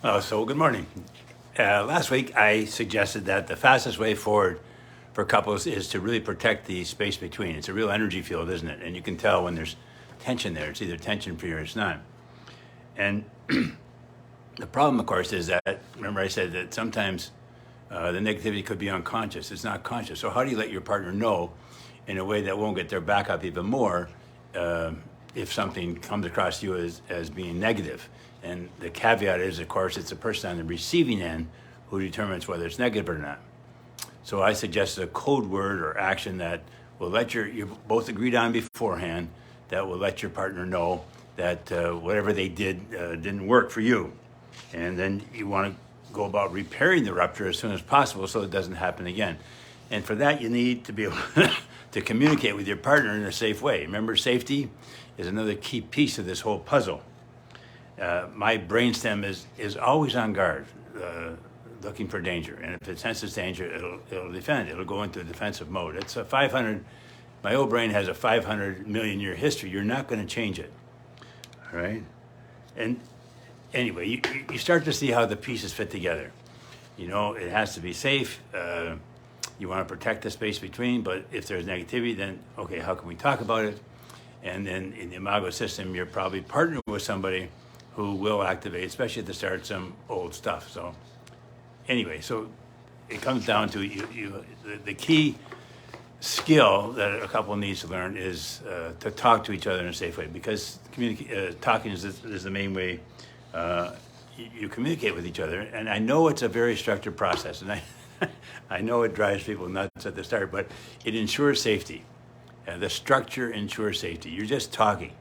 So good morning. Last week I suggested that the fastest way forward for couples is to really protect the space between. It's a real energy field, isn't it? And you can tell when there's tension there. It's either tension free or it's not. And the problem, of course, is that, remember I said that sometimes the negativity could be unconscious. It's not conscious. So how do you let your partner know in a way that won't get their back up even more if something comes across you as being negative? And the caveat is, of course, it's the person on the receiving end who determines whether it's negative or not. So I suggested a code word or action that will let you both agreed on beforehand, that will let your partner know that whatever they did didn't work for you. And then you want to go about repairing the rupture as soon as possible so it doesn't happen again. And for that, you need to be able to communicate with your partner in a safe way. Remember, safety is another key piece of this whole puzzle. My brainstem is always on guard, looking for danger. And if it senses danger, it'll defend. It'll go into a defensive mode. It's a 500, my old brain has a 500 million year history. You're not going to change it, all right? And anyway, you start to see how the pieces fit together. You know, it has to be safe. You want to protect the space between, but if there's negativity, then, okay, how can we talk about it? And then in the Imago system, you're probably partnering with somebody who will activate, especially at the start, some old stuff. So anyway, so it comes down to the key skill that a couple needs to learn is to talk to each other in a safe way, because talking is the main way you communicate with each other. And I know it's a very structured process, and I know it drives people nuts at the start, but it ensures safety. The structure ensures safety. You're just talking,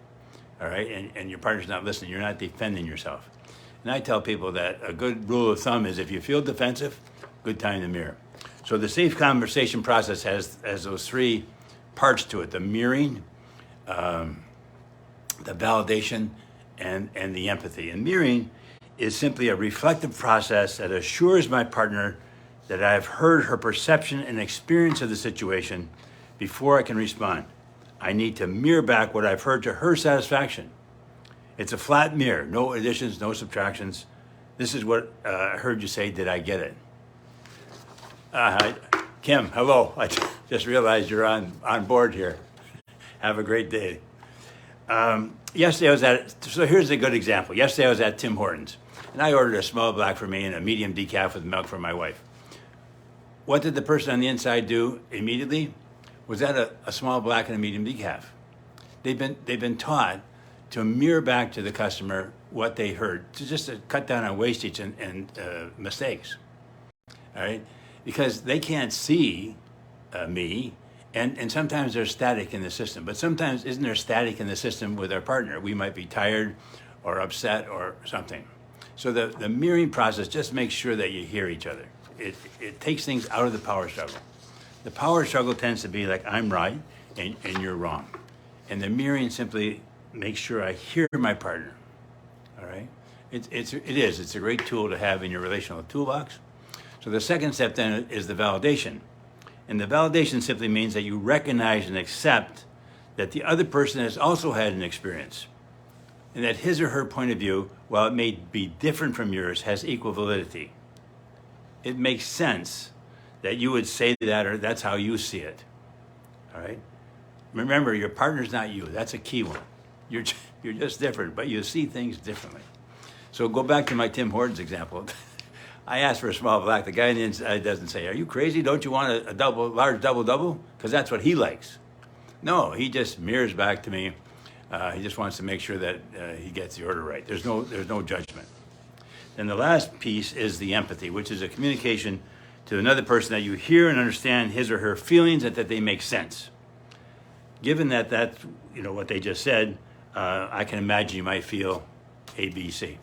all right? And your partner's not listening. You're not defending yourself. And I tell people that a good rule of thumb is if you feel defensive, good time to mirror. So the safe conversation process has those three parts to it: the mirroring, the validation, and the empathy. And mirroring is simply a reflective process that assures my partner that I've heard her perception and experience of the situation before I can respond. I need to mirror back what I've heard to her satisfaction. It's a flat mirror, no additions, no subtractions. This is what I heard you say. Did I get it? Kim, hello. I just realized you're on board here. Have a great day. Yesterday I was so here's a good example. Yesterday I was at Tim Hortons, and I ordered a small black for me and a medium decaf with milk for my wife. What did the person on the inside do immediately? Was that a small black and a medium decaf? They've been taught to mirror back to the customer what they heard, to cut down on wastage and mistakes. All right, because they can't see me, and sometimes there's static in the system. But sometimes isn't there static in the system with our partner? We might be tired, or upset, or something. So the mirroring process just makes sure that you hear each other. It takes things out of the power struggle. The power struggle tends to be like, I'm right and you're wrong. And the mirroring simply makes sure I hear my partner, all right? It's a great tool to have in your relational toolbox. So the second step then is the validation. And the validation simply means that you recognize and accept that the other person has also had an experience, and that his or her point of view, while it may be different from yours, has equal validity. It makes sense that you would say that, or that's how you see it, all right? Remember, your partner's not you. That's a key one. You're just different, but you see things differently. So go back to my Tim Hortons example. I asked for a small black. The guy on the inside doesn't say, are you crazy? Don't you want a large double? Because that's what he likes. No, he just mirrors back to me. He just wants to make sure that he gets the order right. There's no judgment. And the last piece is the empathy, which is a communication to another person that you hear and understand his or her feelings and that they make sense. Given that that's what they just said, I can imagine you might feel A, B, C.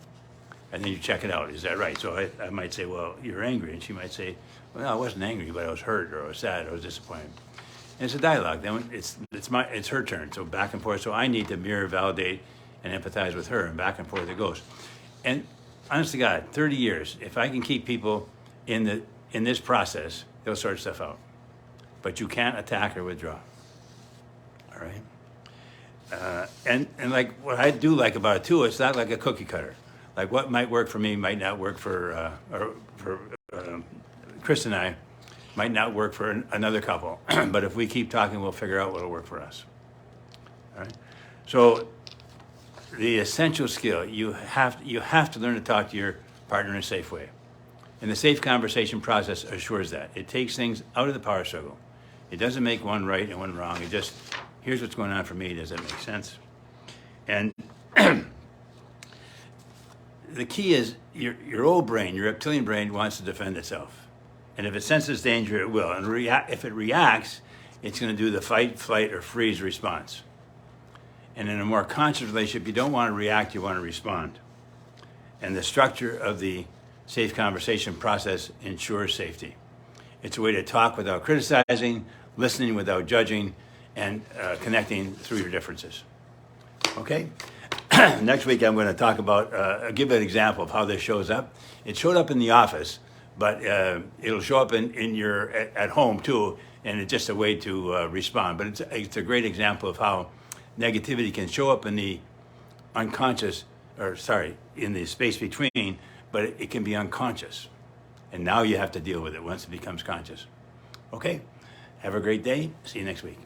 And then you check it out. Is that right? So I might say, well, you're angry. And she might say, well, no, I wasn't angry, but I was hurt, or I was sad, or I was disappointed. And it's a dialogue. Then it's her turn. So back and forth. So I need to mirror, validate, and empathize with her, and back and forth it goes. And honest to God, 30 years, if I can keep people in this process, they'll sort stuff out. But you can't attack or withdraw. All right? And like what I do like about it too, it's not like a cookie cutter. Like what might work for me might not work for Chris and I, might not work for another couple. But if we keep talking, we'll figure out what'll work for us. All right. So the essential skill, you have to learn to talk to your partner in a safe way. And the safe conversation process assures that. It takes things out of the power struggle. It doesn't make one right and one wrong. It just, here's what's going on for me. Does that make sense? And the key is your old brain, your reptilian brain, wants to defend itself. And if it senses danger, it will. And if it reacts, it's going to do the fight, flight, or freeze response. And in a more conscious relationship, you don't want to react, you want to respond. And the structure of the safe conversation process ensures safety. It's a way to talk without criticizing, listening without judging, and connecting through your differences. Okay? Next week, I'm going to talk about, give an example of how this shows up. It showed up in the office, but it'll show up in your at home too, and it's just a way to respond. But it's a great example of how negativity can show up in the unconscious, in the space between, but it can be unconscious. And now you have to deal with it once it becomes conscious. Okay? Have a great day. See you next week.